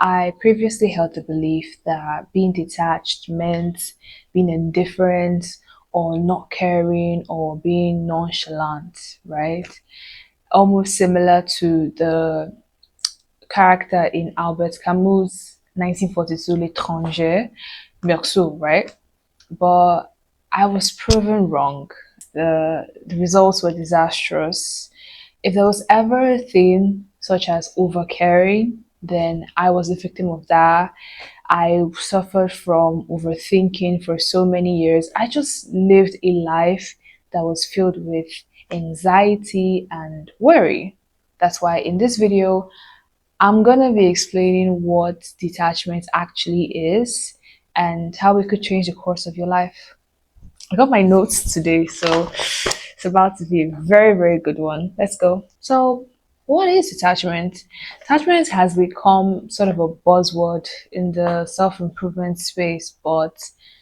I previously held the belief that being detached meant being indifferent or not caring or being nonchalant, right? Almost similar to the character in Albert Camus' 1942 L'étranger, Meursault, right? But I was proven wrong. The results were disastrous. If there was ever a thing such as overcaring, then I was a victim of that. I suffered from overthinking for so many years. I just lived a life that was filled with anxiety and worry. That's why in this video, I'm gonna be explaining what detachment actually is and how it could change the course of your life. I got my notes today, so it's about to be a very, very good one. Let's go. So, what is detachment? Detachment has become sort of a buzzword in the self improvement space, but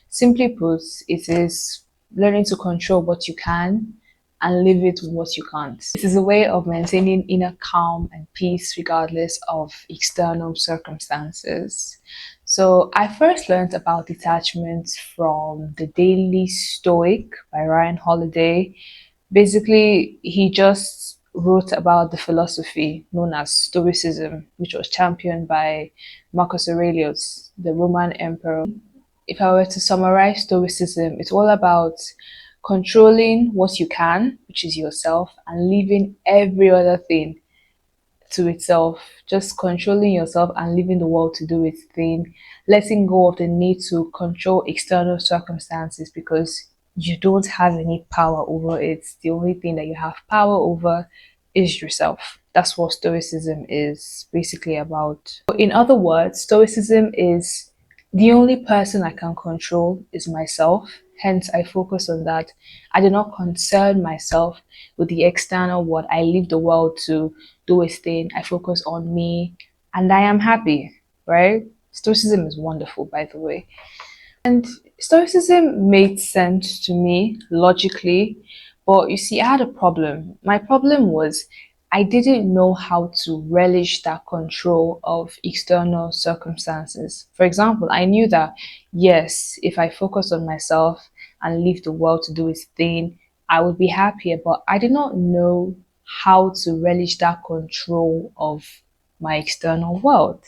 simply put, it is learning to control what you can and live it with what you can't. It is a way of maintaining inner calm and peace regardless of external circumstances. So I first learned about detachment from The Daily Stoic by Ryan Holiday. Basically, he just wrote about the philosophy known as Stoicism, which was championed by Marcus Aurelius, the Roman emperor. If I were to summarize Stoicism, it's all about controlling what you can, which is yourself, and leaving every other thing to itself, just controlling yourself and leaving the world to do its thing, letting go of the need to control external circumstances because you don't have any power over it. The only thing that you have power over is yourself. That's what Stoicism is basically about. In other words, Stoicism is the only person I can control is myself. Hence, I focus on that. I do not concern myself with the external world. I leave the world to do its thing. I focus on me and I am happy, right? Stoicism is wonderful, by the way. And Stoicism made sense to me logically, but you see, I had a problem. My problem was I didn't know how to relish that control of external circumstances. For example, I knew that, yes, if I focus on myself and leave the world to do its thing, I would be happier, but I did not know how to relish that control of my external world.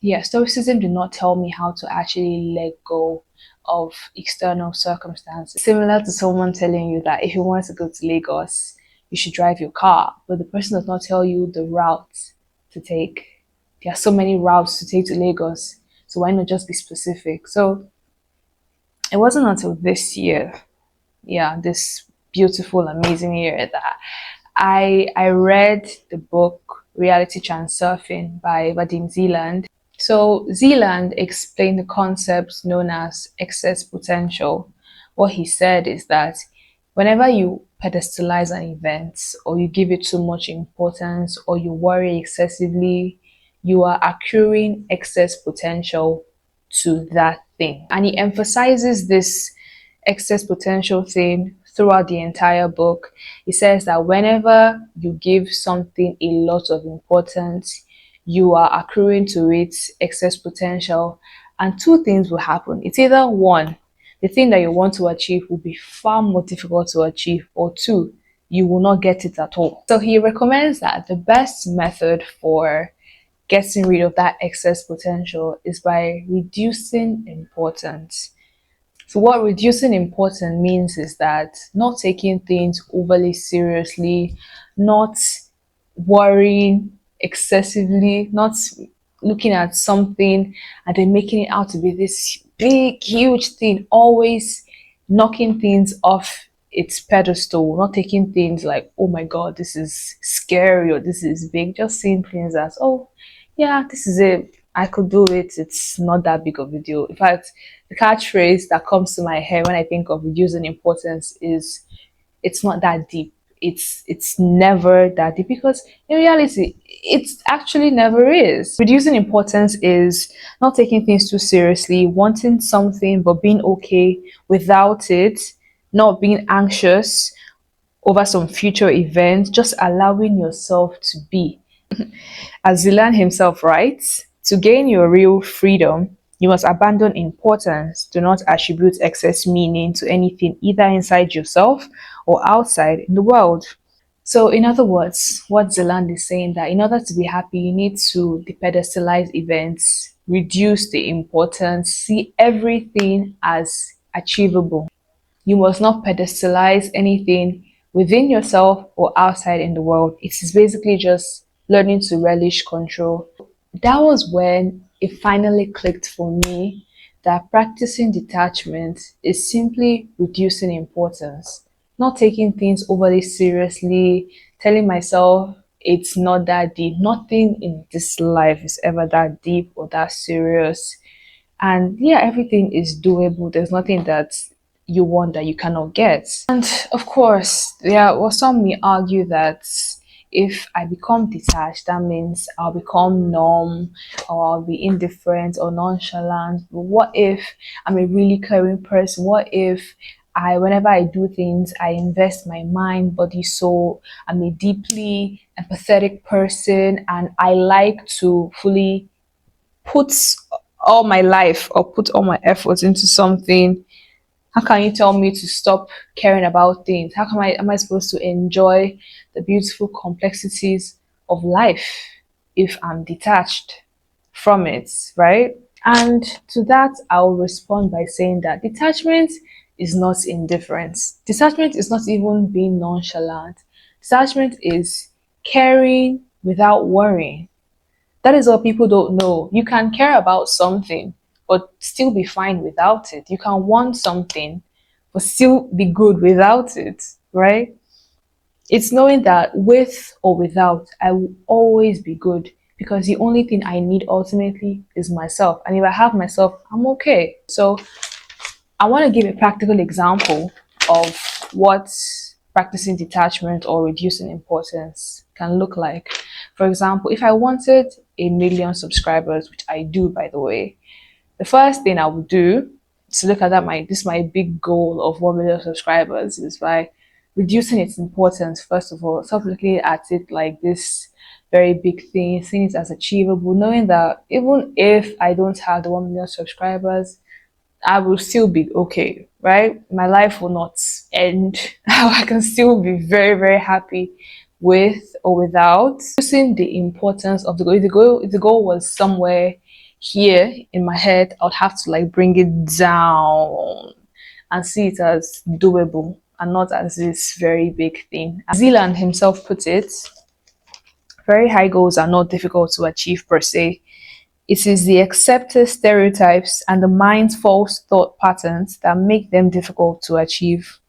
Yeah, Stoicism did not tell me how to actually let go of external circumstances. Similar to someone telling you that if you want to go to Lagos, you should drive your car, but the person does not tell you the route to take. There are so many routes to take to Lagos, so why not just be specific? So it wasn't until this year, yeah, this beautiful, amazing year that I read the book Reality Transurfing by Vadim Zealand. So Zealand explained the concept known as excess potential. What he said is that whenever you pedestalize an event or you give it too much importance or you worry excessively, you are accruing excess potential to that thing. And he emphasizes this excess potential thing throughout the entire book. He says that whenever you give something a lot of importance, you are accruing to it excess potential, and two things will happen. It's either one, the thing that you want to achieve will be far more difficult to achieve, or two, you will not get it at all. So he recommends that the best method for getting rid of that excess potential is by reducing importance. So what reducing importance means is that not taking things overly seriously, not worrying excessively, not looking at something and then making it out to be this big, huge thing, always knocking things off its pedestal, not taking things like, oh my God, this is scary or this is big, just seeing things as, oh, yeah, this is it. I could do it. It's not that big of a deal. In fact, the catchphrase that comes to my head when I think of reducing importance is it's not that deep. It's never that deep because in reality it actually never is. Reducing importance is not taking things too seriously, wanting something but being okay without it, not being anxious over some future event, just allowing yourself to be. As Zilan himself writes, To gain your real freedom, you must abandon importance. Do not attribute excess meaning to anything, either inside yourself or outside in the world. So, in other words, what Zeland is saying that in order to be happy, you need to depedestalize events, reduce the importance, see everything as achievable. You must not pedestalize anything within yourself or outside in the world. It is basically just learning to relish control. That was when it finally clicked for me that practicing detachment is simply reducing importance, not taking things overly seriously, telling myself it's not that deep. Nothing in this life is ever that deep or that serious. And yeah, everything is doable. There's nothing that you want that you cannot get. And of course, there was some may argue that if I become detached, that means I'll become numb or I'll be indifferent or nonchalant. But what if I'm a really caring person? What if whenever I do things, I invest my mind, body, soul. I'm a deeply empathetic person and I like to fully put all my life or put all my efforts into something. How can you tell me to stop caring about things? How am I supposed to enjoy the beautiful complexities of life if I'm detached from it, right? And to that, I'll respond by saying that detachment is not indifference. Detachment is not even being nonchalant. Detachment is caring without worrying. That is what people don't know. You can care about something, but still be fine without it. You can want something, but still be good without it, right? It's knowing that with or without, I will always be good because the only thing I need ultimately is myself. And if I have myself, I'm okay. So I want to give a practical example of what practicing detachment or reducing importance can look like. For example, if I wanted 1 million subscribers, which I do by the way, the first thing I would do to look at that my big goal of 1 million subscribers is by reducing its importance. First of all, stop looking at it like this very big thing, seeing it as achievable, knowing that even if I don't have the 1 million subscribers, I will still be okay, right? My life will not end. I can still be very, very happy with or without. Using the importance of the goal. If the goal was somewhere here in my head, I would have to like bring it down and see it as doable and not as this very big thing. As Zealand himself put it, very high goals are not difficult to achieve per se. It is the accepted stereotypes and the mind's false thought patterns that make them difficult to achieve.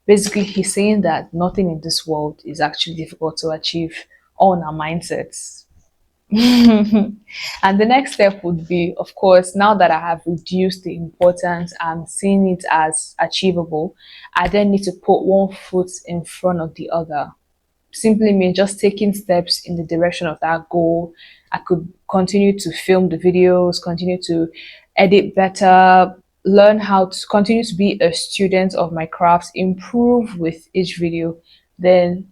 Basically, he's saying that nothing in this world is actually difficult to achieve, all in our mindsets. And the next step would be, of course, now that I have reduced the importance and seen it as achievable, I then need to put one foot in front of the other. Simply means just taking steps in the direction of that goal. I could continue to film the videos, continue to edit better, learn how to continue to be a student of my crafts, improve with each video. Then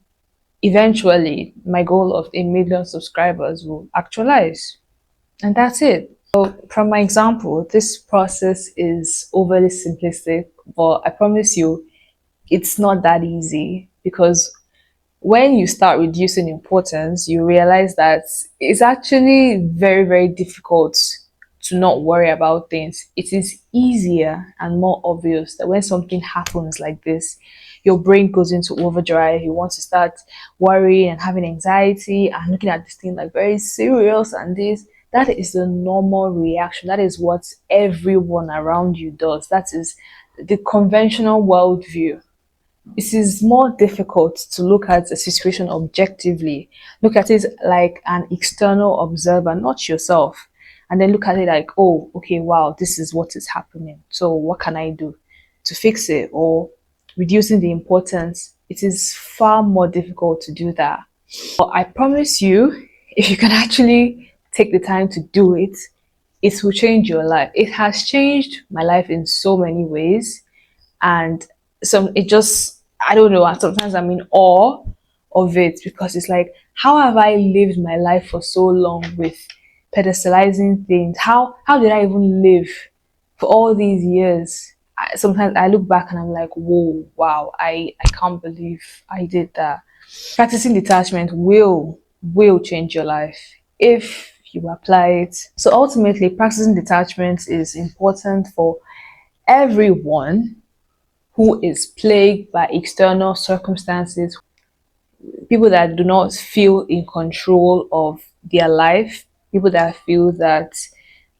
eventually my goal of 1 million subscribers will actualize. And that's it. So from my example, this process is overly simplistic, but I promise you it's not that easy because when you start reducing importance, you realize that it's actually very, very difficult to not worry about things. It is easier and more obvious that when something happens like this, your brain goes into overdrive. You want to start worrying and having anxiety and looking at this thing like very serious and this. That is the normal reaction. That is what everyone around you does. That is the conventional worldview. It is more difficult to look at a situation objectively, look at it like an external observer, not yourself, and then look at it like, oh, okay, wow, this is what is happening. So, what can I do to fix it or reducing the importance? It is far more difficult to do that. But I promise you, if you can actually take the time to do it, it will change your life. It has changed my life in so many ways, and some it just I don't know, and sometimes I'm in awe of it because it's like, how have I lived my life for so long with pedestalizing things. How did I even live for all these years? Sometimes I look back and I'm like, whoa, wow, I can't believe I did that. Practicing detachment will change your life if you apply it. So ultimately, practicing detachment is important for everyone who is plagued by external circumstances, people that do not feel in control of their life, people that feel that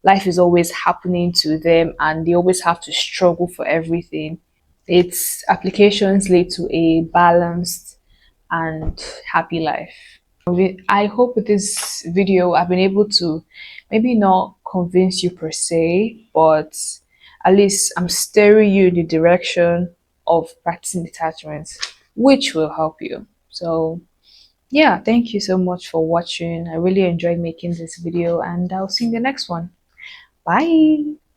life is always happening to them and they always have to struggle for everything. Its applications lead to a balanced and happy life. I hope with this video I've been able to maybe not convince you per se, but at least I'm steering you in the direction of practicing detachment, which will help you. So yeah, thank you so much for watching. I really enjoyed making this video and I'll see you in the next one. Bye.